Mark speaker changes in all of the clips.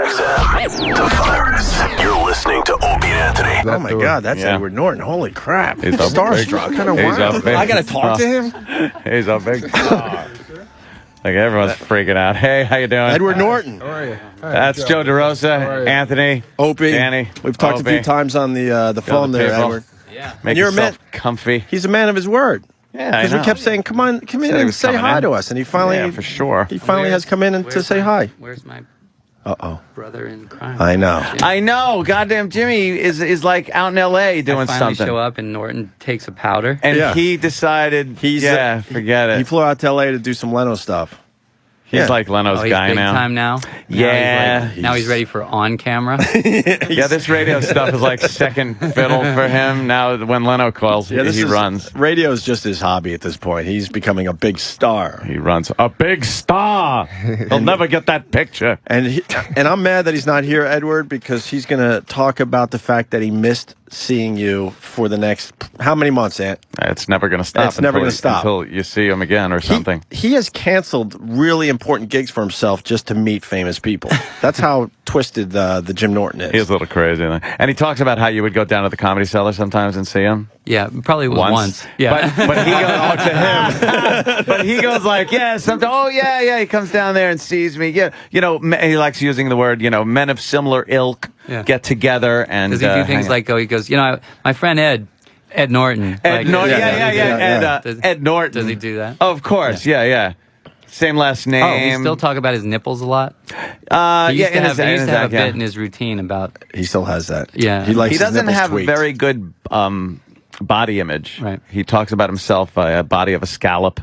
Speaker 1: XM, the virus. You're listening to Opie and Anthony.
Speaker 2: Oh my God, that's Edward Norton. Holy crap. He's starstruck. Kind of wild. I got to talk to him?
Speaker 3: He's a big star. Like everyone's freaking out. Hey, how you doing?
Speaker 2: Edward Norton.
Speaker 4: How are you? Hi,
Speaker 3: That's Joe DeRosa, Anthony,
Speaker 2: Opie.
Speaker 3: Danny.
Speaker 2: We've talked a few times on the phone there, Edward.
Speaker 3: Yeah. Make
Speaker 2: you're
Speaker 3: yourself comfy.
Speaker 2: He's a man of his word.
Speaker 3: Yeah,
Speaker 2: because we kept saying, "Come in and say hi to us," and he finally,
Speaker 3: for sure,
Speaker 2: he finally has come in and to say hi.
Speaker 5: Where's my
Speaker 6: brother in crime?
Speaker 2: I know.
Speaker 3: I know. Goddamn, Jimmy is like out in L.A. doing
Speaker 6: something.
Speaker 3: something.
Speaker 6: Show up and Norton takes a powder,
Speaker 3: and he decided, forget it.
Speaker 2: He flew out to L.A. to do some Leno stuff.
Speaker 3: He's like Leno's guy
Speaker 6: big
Speaker 3: now.
Speaker 6: Time now.
Speaker 3: Yeah.
Speaker 6: Now he's ready for on camera.
Speaker 3: Yeah, this radio stuff is like second fiddle for him. Now when Leno calls, he runs.
Speaker 2: Radio is just his hobby at this point. He's becoming a big star.
Speaker 3: He runs a big star. He'll never get that picture.
Speaker 2: And I'm mad that he's not here, Edward, because he's going to talk about the fact that he missed seeing you for the next how many months, Ant?
Speaker 3: It's never going to stop.
Speaker 2: It's never going to stop
Speaker 3: until you see him again or something.
Speaker 2: He has canceled really important gigs for himself just to meet famous people. That's how twisted the Jim Norton is.
Speaker 3: He's a little crazy. And he talks about how you would go down to the Comedy Cellar sometimes and see him.
Speaker 6: Yeah, probably once.
Speaker 3: Yeah. But he goes to him. But he goes like, he comes down there and sees me. Yeah, he likes using the word, men of similar ilk get together and
Speaker 6: does he do things like he goes, my friend Ed Norton.
Speaker 3: Ed Norton. Ed Norton.
Speaker 6: Does he do that?
Speaker 3: Oh, of course. Yeah. Same last name.
Speaker 6: Oh, he still talk about his nipples a lot? He used to have a bit in his routine about...
Speaker 2: He still has that.
Speaker 6: Yeah.
Speaker 2: He likes
Speaker 3: He doesn't have
Speaker 2: tweaked.
Speaker 3: a very good body image.
Speaker 6: Right.
Speaker 3: He talks about himself a body of a scallop.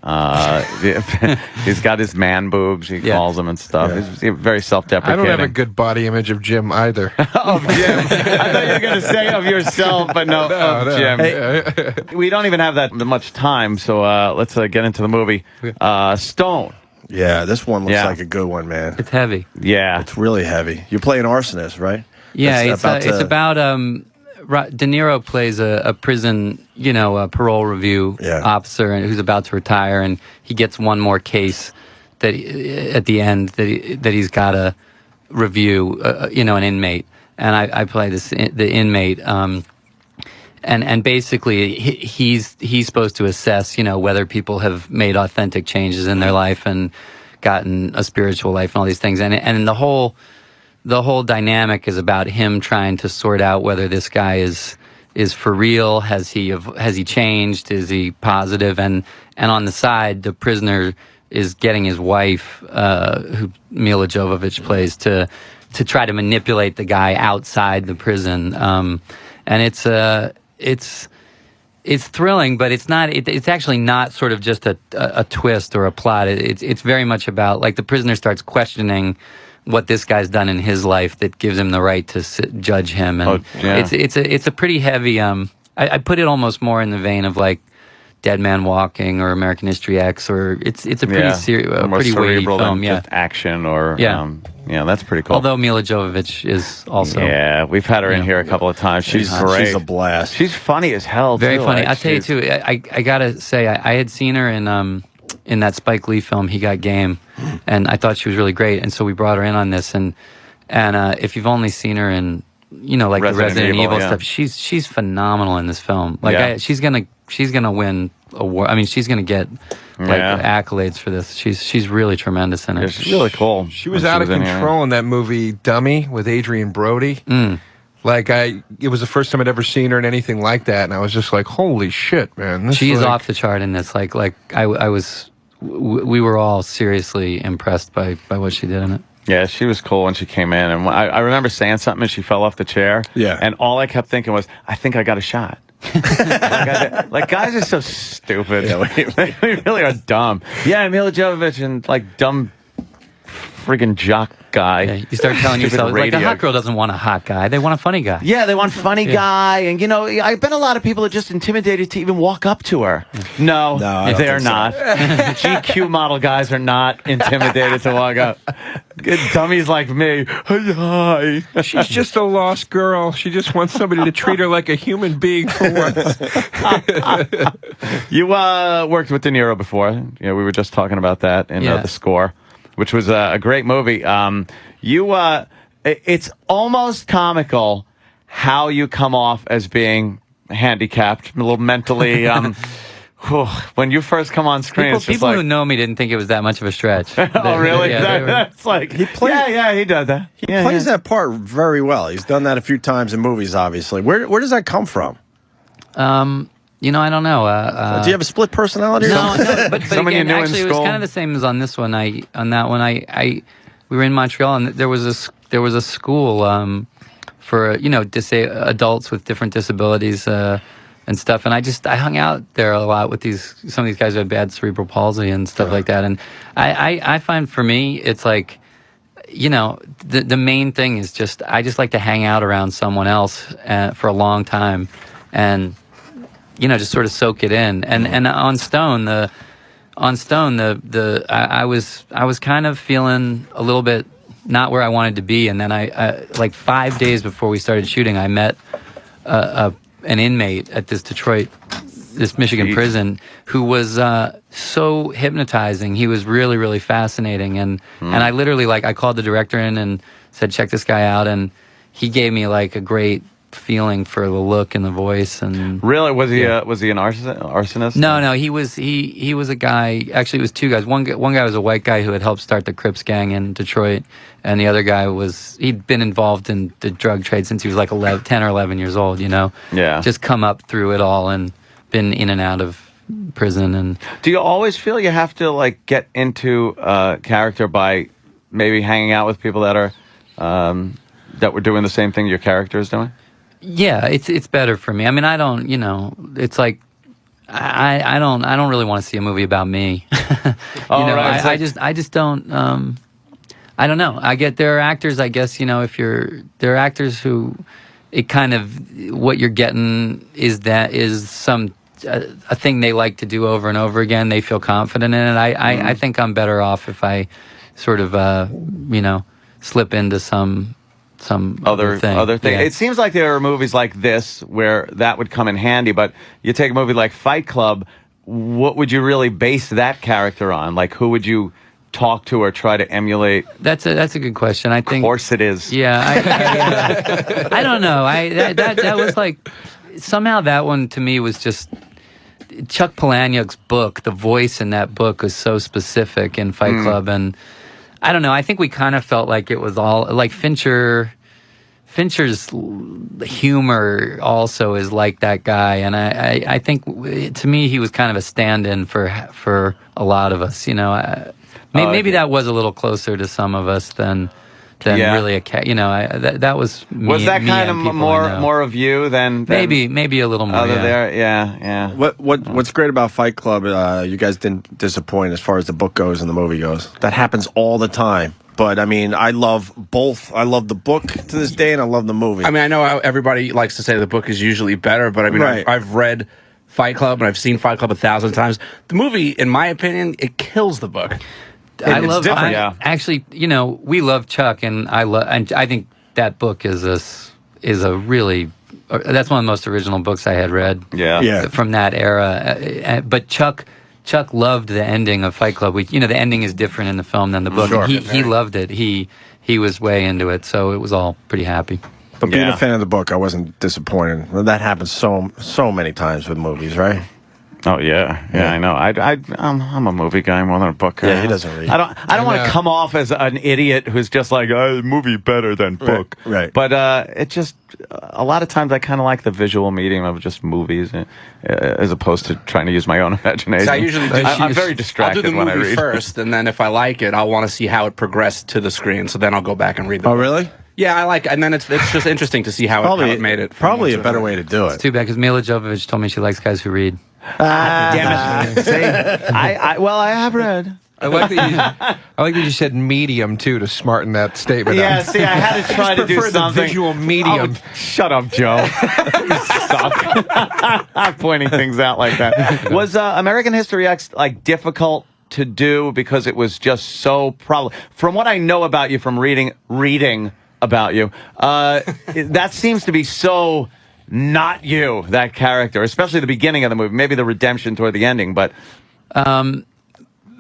Speaker 3: He's got his man boobs, he calls them and stuff. He's very self-deprecating.
Speaker 4: I don't have a good body image of Jim either.
Speaker 3: Of Jim. I thought you were going to say of yourself, but no, of Jim. Hey, we don't even have that much time, so let's get into the movie. Stone.
Speaker 2: Yeah, this one looks like a good one, man.
Speaker 6: It's heavy.
Speaker 3: Yeah.
Speaker 2: It's really heavy. You're playing arsonist, right?
Speaker 6: Yeah, it's about De Niro plays a prison, a parole review officer who's about to retire, and he gets one more case that at the end that he's got to review, an inmate, and I play the inmate, and basically he's supposed to assess, whether people have made authentic changes in their life and gotten a spiritual life and all these things, and the whole dynamic is about him trying to sort out whether this guy is for real. Has he changed? Is he positive? And on the side, the prisoner is getting his wife, who Mila Jovovich plays, to try to manipulate the guy outside the prison. And it's thrilling, but it's not. It's actually not sort of just a twist or a plot. It's very much about, like, the prisoner starts questioning what this guy's done in his life that gives him the right to judge him, and it's a pretty heavy. I put it almost more in the vein of like Dead Man Walking or American History X, or it's a pretty pretty weighty film.
Speaker 3: Just action or that's pretty cool.
Speaker 6: Although Mila Jovovich is also
Speaker 3: we've had her in here a couple of times. She's great.
Speaker 2: She's a blast.
Speaker 3: She's funny as hell.
Speaker 6: Very
Speaker 3: too.
Speaker 6: funny. I'll tell you too. I gotta say I had seen her in that Spike Lee film, He Got Game, and I thought she was really great, and so we brought her in on this, and if you've only seen her in, like the Resident Evil stuff, she's phenomenal in this film. Like she's gonna win award. I mean, she's gonna get accolades for this. She's really tremendous in it.
Speaker 3: She's really cool.
Speaker 4: She was out of control in that movie Dummy with Adrian Brody. Like, it was the first time I'd ever seen her in anything like that, and I was just like, holy shit, man.
Speaker 6: She's off the chart in this. Like we were all seriously impressed by what she did in it.
Speaker 3: Yeah, she was cool when she came in, and I remember saying something and she fell off the chair.
Speaker 2: Yeah.
Speaker 3: And all I kept thinking was, I think I got a shot. Like, guys are so stupid. Yeah, we really are dumb. Yeah, Mila Jovovich and like dumb friggin' jock guy.
Speaker 6: Yeah, you start telling yourself, like, a hot girl doesn't want a hot guy. They want a funny guy.
Speaker 3: Yeah, they want funny guy. And, I bet a lot of people are just intimidated to even walk up to her. No, they're not. GQ model guys are not intimidated to walk up. Good dummies like me. Hi.
Speaker 4: She's just a lost girl. She just wants somebody to treat her like a human being for once.
Speaker 3: You worked with De Niro before. We were just talking about that in The Score. which was a great movie. It's almost comical how you come off as being handicapped, a little mentally. When you first come on screen,
Speaker 6: people who know me didn't think it was that much of a stretch.
Speaker 3: Oh, really? That's like he does that.
Speaker 2: He plays that part very well. He's done that a few times in movies. Obviously, where does that come from?
Speaker 6: I don't know.
Speaker 2: Do you have a split personality?
Speaker 6: No, but again, actually, it was kind of the same as on this one. We were in Montreal, and there was a school for adults with different disabilities and stuff. And I hung out there a lot with some of these guys who had bad cerebral palsy and stuff like that. And I find for me, it's like, the main thing is I just like to hang out around someone else for a long time, and just sort of soak it in. And on Stone, I was kind of feeling a little bit not where I wanted to be. And then I like 5 days before we started shooting, I met an inmate at this Michigan prison who was so hypnotizing. He was really, really fascinating. And I literally, I called the director in and said, check this guy out. And he gave me like a great feeling for the look and the voice. And
Speaker 3: really, was he an arsonist?
Speaker 6: No, he was a guy. Actually, it was two guys. One guy was a white guy who had helped start the Crips gang in Detroit, and the other guy he'd been involved in the drug trade since he was like 10 or 11 years old.
Speaker 3: Yeah,
Speaker 6: just come up through it all and been in and out of prison. And
Speaker 3: do you always feel you have to get into character by maybe hanging out with people that are that were doing the same thing your character is doing?
Speaker 6: Yeah, it's better for me. I mean, I don't, it's like I don't really want to see a movie about me. Right. I just don't. I don't know. There are actors, I guess, there are actors who it kind of what you're getting is a thing they like to do over and over again. They feel confident in it. I think I'm better off if I sort of slip into some other thing.
Speaker 3: Yeah. It seems like there are movies like this where that would come in handy, but you take a movie like Fight Club, what would you really base that character on? Like, who would you talk to or try to emulate?
Speaker 6: That's a good question. I think.
Speaker 3: Of course it is.
Speaker 6: Yeah, I don't know. That was like somehow that one to me was just Chuck Palahniuk's book. The voice in that book was so specific in Fight Club, and I don't know. I think we kind of felt like it was all like Fincher's humor also is like that guy, and I think to me he was kind of a stand-in for a lot of us. Maybe that was a little closer to some of us than really a cat. That was me.
Speaker 3: Was that kind of more of you than
Speaker 6: maybe a little more
Speaker 3: other there? Yeah.
Speaker 2: What's great about Fight Club? You guys didn't disappoint as far as the book goes and the movie goes. That happens all the time. But I mean, I love both. I love the book to this day, and I love the movie.
Speaker 5: I mean, I know how everybody likes to say the book is usually better, but I mean, right. I've read Fight Club and I've seen Fight Club 1,000 times. The movie, in my opinion, it kills the book. Actually,
Speaker 6: we love Chuck, and I think that book is a really that's one of the most original books I had read.
Speaker 2: Yeah.
Speaker 6: From that era. But Chuck loved the ending of Fight Club. The ending is different in the film than the book.
Speaker 2: Sure.
Speaker 6: He loved it. He was way into it, so it was all pretty happy.
Speaker 2: But being a fan of the book, I wasn't disappointed. Well, that happens so many times with movies, right?
Speaker 3: Oh yeah, I know. I'm a movie guy more than a book guy.
Speaker 2: Yeah, he doesn't read.
Speaker 3: I don't want to come off as an idiot who's just like, movie better than book.
Speaker 2: Right.
Speaker 3: But it just a lot of times I kind of like the visual medium of just movies as opposed to trying to use my own imagination.
Speaker 5: So I usually
Speaker 3: I'm very distracted
Speaker 5: I'll do the
Speaker 3: when I
Speaker 5: movie
Speaker 3: read
Speaker 5: first, and then if I like it, I'll want to see how it progressed to the screen. So then I'll go back and read the book.
Speaker 2: Really?
Speaker 5: Yeah, I like it. And then it's just interesting to see how it made it.
Speaker 2: Probably a better way to do it.
Speaker 6: It's too bad because Mila Jovovich told me she likes guys who read.
Speaker 5: Damn it!
Speaker 3: See, I have read.
Speaker 4: I like that you said medium too to smarten that statement.
Speaker 3: Yeah,
Speaker 4: up.
Speaker 3: see, I had to try to do
Speaker 4: the
Speaker 3: something.
Speaker 4: Visual medium.
Speaker 3: Oh, shut up, Joe. You suck. I'm pointing things out like that. Was American History X difficult to do because it was just so from what I know about you from reading about you, that seems to be so not you, that character, especially the beginning of the movie, maybe the redemption toward the ending, but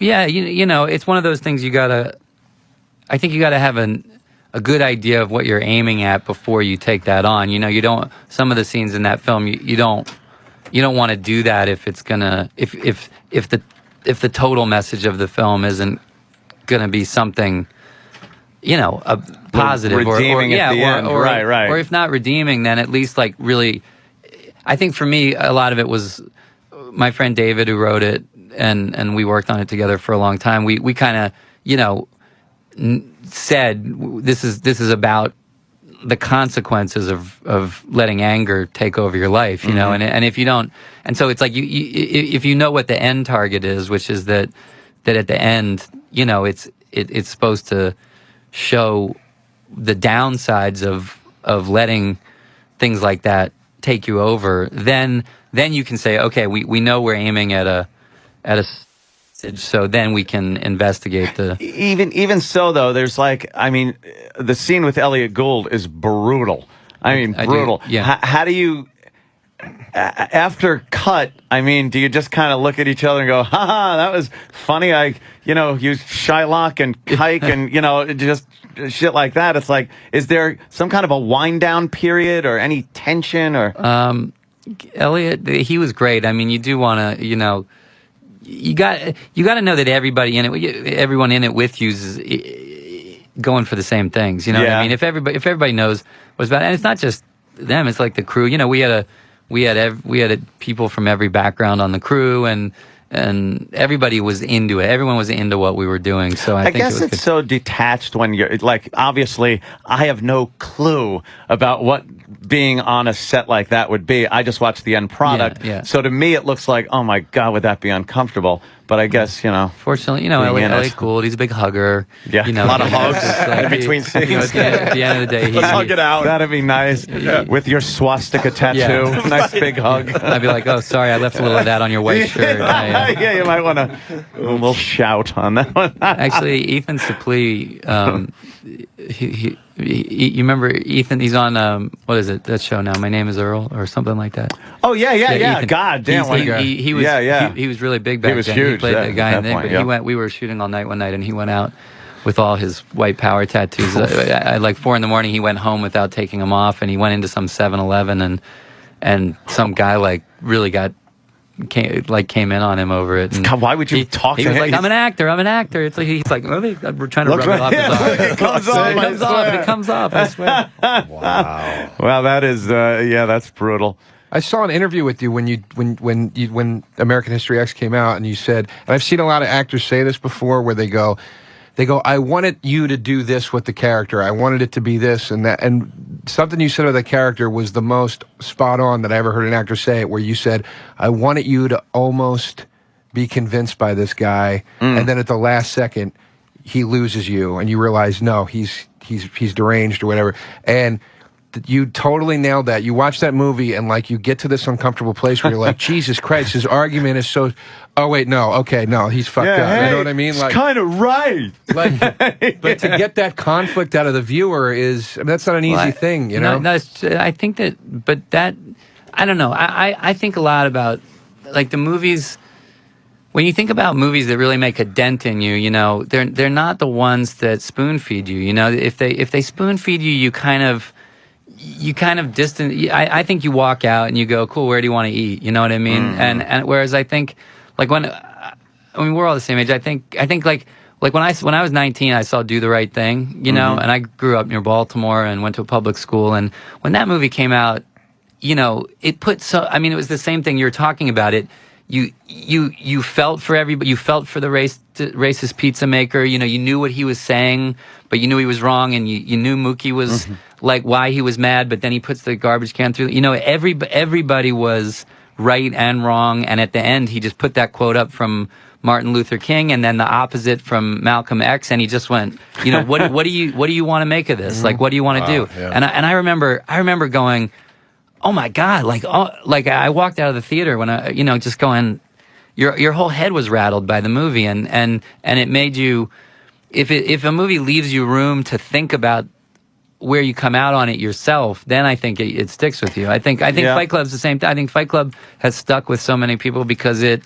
Speaker 6: Yeah, you know, it's one of those things I think you gotta have a good idea of what you're aiming at before you take that on. You know, you don't, some of the scenes in that film, you don't want to do that if it's gonna, if the total message of the film isn't gonna be something, you know, a positive
Speaker 3: redeeming at the end. Right.
Speaker 6: Or if not redeeming, then at least like really, I think for me, a lot of it was my friend David who wrote it, and we worked on it together for a long time. We kind of, you know, said this is about the consequences of letting anger take over your life, you know, and if you don't, and so it's like if you know what the end target is, which is that at the end, you know, it's supposed to show the downsides of letting things like that take you over, then you can say, okay, we know we're aiming at a so then we can investigate the...
Speaker 3: Even so, though, there's like, I mean, the scene with Elliot Gould is brutal. I mean, brutal.
Speaker 6: Yeah.
Speaker 3: How do you, after cut, I mean, do you just kind of look at each other and go, haha, that was funny. I, you know, used Shylock and Kike and, you know, just shit like that. It's like, is there some kind of a wind down period or any tension or...
Speaker 6: Elliot, he was great. I mean, you do want to, you know... You got to know that everybody in it, everyone in it with you is going for the same things. You know what I mean? If everybody knows what's about, and it's not just them; it's like the crew. You know, we had people from every background on the crew, and everybody was into it. Everyone was into what we were doing. So I think
Speaker 3: guess it's so detached when you're like, obviously, I have no clue about what being on a set like that would be. I just watched the end product.
Speaker 6: Yeah.
Speaker 3: So to me, it looks like, oh my God, would that be uncomfortable? But I guess, you know.
Speaker 6: Fortunately, you know, Elliot Gould, he's a big hugger.
Speaker 3: Yeah.
Speaker 6: You know,
Speaker 2: a lot of hugs
Speaker 6: like,
Speaker 2: in between scenes.
Speaker 6: You know, at the end of the day,
Speaker 2: let's hug it out.
Speaker 3: That'd be nice. With your swastika tattoo.
Speaker 6: Yeah.
Speaker 3: Nice big hug.
Speaker 6: I'd be like, oh, sorry, I left a little of that on your white shirt.
Speaker 3: Yeah, you might want to a little shout on that one.
Speaker 6: Actually, Ethan Suplee, you remember Ethan? He's on what is it? That show now. My Name Is Earl or something like that.
Speaker 3: Oh yeah.
Speaker 6: Ethan,
Speaker 3: God damn,
Speaker 6: he was he was really big back then.
Speaker 3: He was huge.
Speaker 6: He played the guy in there. He went. We were shooting all night one night, and he went out with all his white power tattoos. At like 4 a.m, he went home without taking them off, and he went into some 7-Eleven, and some guy like really came in on him over it. And
Speaker 3: God, why would you talk to him?
Speaker 6: He was like, I'm an actor. It's like he's like, we're trying to rub it off his arm.
Speaker 3: It comes off.
Speaker 6: It comes off. I swear.
Speaker 2: Wow.
Speaker 3: Well, that is that's brutal.
Speaker 4: I saw an interview with you when American History X came out, and you said, and I've seen a lot of actors say this before, where they go, I wanted you to do this with the character. I wanted it to be this and that. And something you said about the character was the most spot on that I ever heard an actor say it, where you said, I wanted you to almost be convinced by this guy. And then at the last second, he loses you and you realize, no, he's deranged or whatever. And you totally nailed that. You watch that movie and like you get to this uncomfortable place where you're like, Jesus Christ, his argument is so. Oh wait, no, okay, no, he's fucked up.
Speaker 3: Hey,
Speaker 4: you know what I mean? Like,
Speaker 3: kind of right.
Speaker 4: Like, but to get that conflict out of the viewer that's not an easy thing, you know.
Speaker 6: No, I think that, but that, I don't know. I think a lot about like the movies. When you think about movies that really make a dent in you, you know, they're not the ones that spoon feed you. You know, if they spoon feed you, you kind of distant. I think you walk out and you go, cool, where do you want to eat? You know what I mean? And whereas I think, like we're all the same age. I think like when I was 19, I saw Do the Right Thing, you know, and I grew up near Baltimore and went to a public school. And when that movie came out, you know, it was the same thing you're talking about. You felt for everybody. You felt for the racist pizza maker. You know, you knew what he was saying, but you knew he was wrong, and you knew Mookie was like why he was mad. But then he puts the garbage can through. You know, everybody was right and wrong, and at the end, he just put that quote up from Martin Luther King, and then the opposite from Malcolm X, and he just went, you know, what do you want to make of this? Like, what do you want to do?
Speaker 2: Yeah.
Speaker 6: And I remember going, oh my God, like I walked out of the theater when I, you know, just going, your whole head was rattled by the movie, and it made you, if a movie leaves you room to think about where you come out on it yourself, then I think it sticks with you. I think Fight Club's the same thing. I think Fight Club has stuck with so many people because it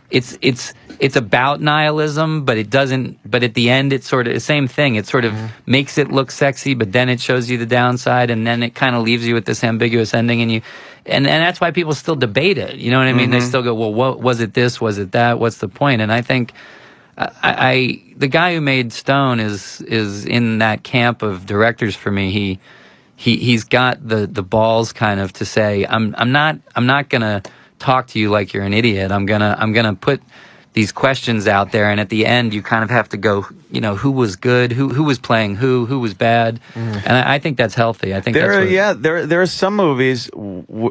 Speaker 6: it's about nihilism, but it doesn't. But at the end, it's sort of the same thing. It sort of makes it look sexy, but then it shows you the downside, and then it kind of leaves you with this ambiguous ending, and that's why people still debate it. You know what I mean? They still go, well, what was it? This was it? That? What's the point? And I think the guy who made Stone is in that camp of directors for me. He's got the balls kind of to say, I'm not gonna talk to you like you're an idiot. I'm gonna put these questions out there, and at the end you kind of have to go, who was good, who was playing who was bad, and I think that's healthy. I think
Speaker 3: there are some movies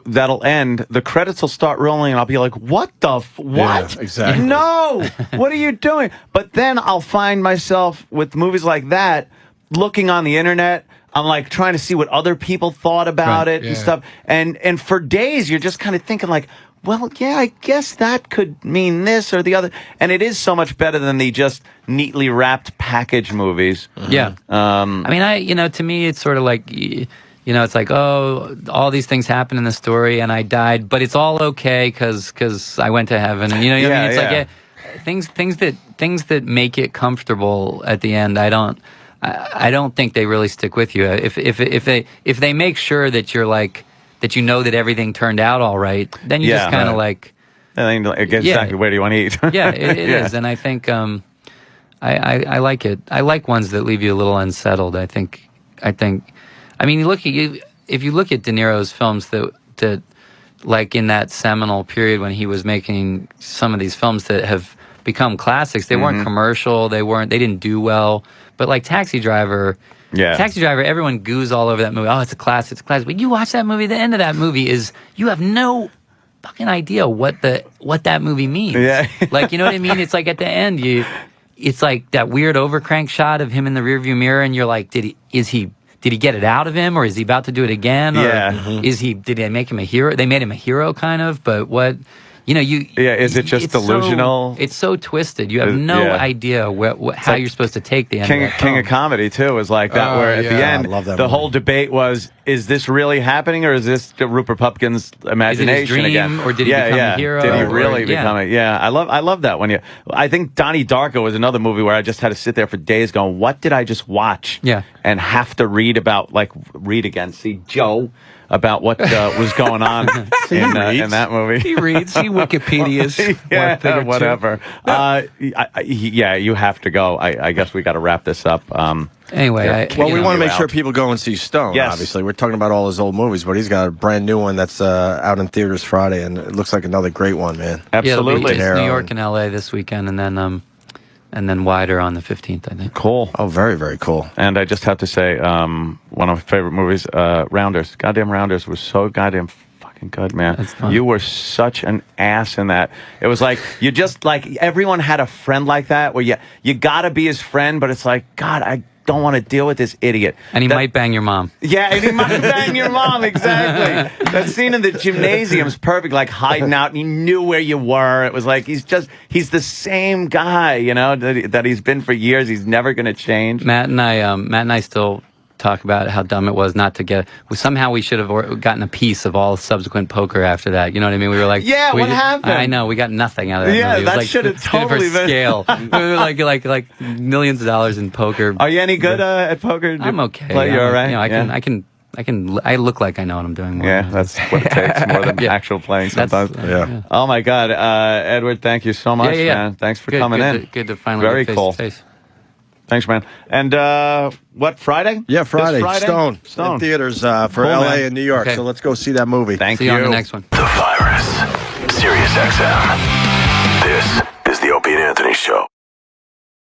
Speaker 3: that'll end, the credits will start rolling, and I'll be like, what?
Speaker 2: Yeah, exactly.
Speaker 3: No, what are you doing? But then I'll find myself with movies like that looking on the internet. I'm like trying to see what other people thought about it and stuff, and for days you're just kind of thinking like, well, yeah, I guess that could mean this or the other. And it is so much better than the just neatly wrapped package movies.
Speaker 6: Yeah. I mean, to me, it's sort of like, it's like, oh, all these things happen in the story and I died, but it's all okay because I went to heaven. And, what I mean? It's like, things that make it comfortable at the end, I don't think they really stick with you. If they make sure that you're like, that that everything turned out all right, then you just kind of like...
Speaker 3: Exactly, where do you want to eat?
Speaker 6: Yeah, it is. And I think I like it. I like ones that leave you a little unsettled. I mean, if you look at De Niro's films that like in that seminal period when he was making some of these films that have become classics, they weren't commercial, they didn't do well, but like Taxi Driver... Yeah. Taxi Driver, everyone goos all over that movie. Oh, it's a classic, But you watch that movie, the end of that movie is, you have no fucking idea what that movie means. Yeah. Like, you know what I mean? It's like at the end, it's like that weird overcrank shot of him in the rearview mirror, and you're like, did he get it out of him, or is he about to do it again? Or did they make him a hero? They made him a hero, kind of, but what...
Speaker 3: is it just delusional?
Speaker 6: It's so twisted. You have no idea how you're supposed to take the end.
Speaker 3: King of Comedy too is like that, where at the end the whole debate was: is this really happening, or is this Rupert Pupkin's imagination
Speaker 6: is it his dream,
Speaker 3: again?
Speaker 6: Or did he become a hero?
Speaker 3: Did he really become it? Yeah, I love that one. I think Donnie Darko was another movie where I just had to sit there for days going, "What did I just watch?"
Speaker 6: Yeah,
Speaker 3: and have to read again, see Joe. About what was going on in that movie.
Speaker 4: He reads. He Wikipedias.
Speaker 3: Whatever. You have to go. I guess we got to wrap this up.
Speaker 6: Anyway,
Speaker 2: we want to make sure people go and see Stone. Yes. Obviously, we're talking about all his old movies, but he's got a brand new one that's out in theaters Friday, and it looks like another great one, man.
Speaker 3: Absolutely.
Speaker 6: Yeah, New York and L.A. this weekend, and then wider on the 15th, I think.
Speaker 3: Cool.
Speaker 2: Oh, very, very cool.
Speaker 3: And I just have to say, one of my favorite movies, Rounders. Goddamn Rounders was so goddamn fucking good, man.
Speaker 6: That's fun.
Speaker 3: You were such an ass in that. It was like, you just, like, everyone had a friend like that, where you gotta be his friend, but it's like, God, I don't want to deal with this idiot.
Speaker 6: And he might bang your mom.
Speaker 3: Yeah, and he might bang your mom, exactly. That scene in the gymnasium's perfect, like hiding out, and he knew where you were. It was like, he's the same guy, that he's been for years. He's never going to change.
Speaker 6: Matt and I still talk about how dumb it was not to get... Somehow we should have gotten a piece of all subsequent poker after that. You know what I mean? We were like...
Speaker 3: Yeah, what happened?
Speaker 6: I know, we got nothing out of that movie.
Speaker 3: That should have totally been...
Speaker 6: scale. We were like millions of dollars in poker.
Speaker 3: Are you any good at poker?
Speaker 6: I'm okay.
Speaker 3: You're all right?
Speaker 6: I look like I know what I'm doing.
Speaker 3: That's what it takes, more than actual playing sometimes. Oh my God. Edward, thank you so much, man. Thanks for coming in.
Speaker 6: Good to finally
Speaker 3: Very
Speaker 6: get
Speaker 3: cool.
Speaker 6: face to face.
Speaker 3: Thanks, man. And what, Friday?
Speaker 2: Yeah, Friday. Stone. In theaters for
Speaker 3: Cool,
Speaker 2: LA
Speaker 3: man.
Speaker 2: and New York.
Speaker 6: Okay.
Speaker 2: So let's go see that movie.
Speaker 3: Thank
Speaker 6: See you on the next one.
Speaker 1: The Virus. Sirius XM. This